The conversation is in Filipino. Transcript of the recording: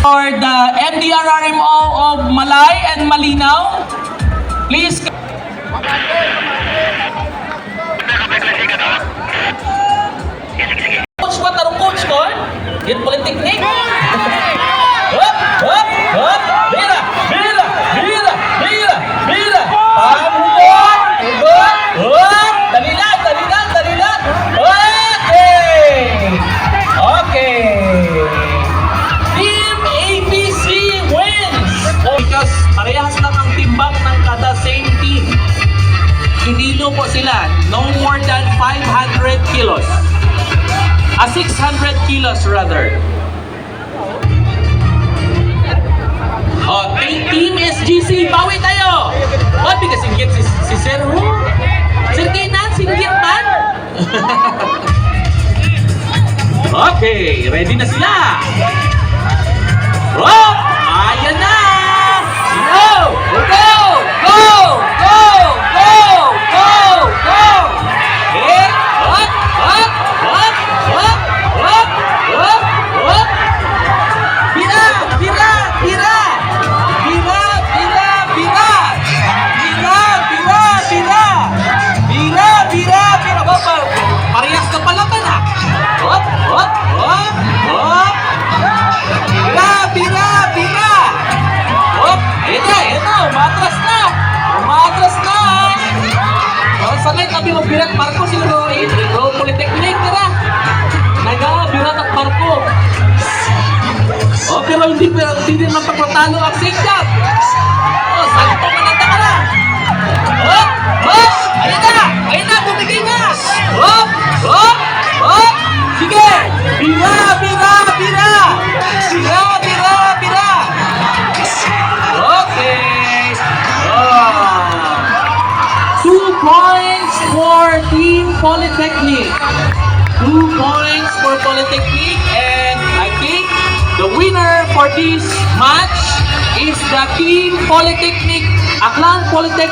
For the MDRRMO of Malay and Malinaw, please. Coach ba tarong coach ko? Yan Polytechnic. Hop, hop, hop. Bira, bira, bira, bira, bira. Pamugot, ugot, hop. Dali lang, dali lang, dali lang. Okay. Okay. Team ABC wins. Because parehas lang ang timbang ng kada same team. Hinilo po sila. No more than 500 kilos. 600 kilos rather. Oh, Team SGC, bawi tayo! Oh, bigas singgit si Sir Hu. Sir Kainan, singgit man? Okay, ready na sila. Oh, ayan na! Go! Go! Go! Go! Go! Go! Go! Eh, up! Up! Up! Up! Up! Up! Up! Bira! Bira! Bira! Bira! Bira! Bira! Bira! Bira! Bira! Bira! Bira! Bira! Baba! Parehas na pala ba na? Hop! Hop! Hop! Hop! Bira! Bira! Bira! Hop! Ayan na! Ayan na! Umatras na! Umatras na! Sanay kami magbirat barko siguro. Ito, Polytechnic na. Nag-birat at barko. Oh, pero hindi din magpapatalo ang Sigdap. Oh, sakto mananda ka na. Hop! Hop! Ayun na! Ayun na! Bumigay na! Hop! Hop! Hop! Sige! Bira! Bira! Bira! Bira! Bira! Bira! Okay! Oh! 2 points for Team Polytechnic. 2 points for Polytechnic, and I think the winner for this match is the Team Polytechnic, Aklan Polytechnic.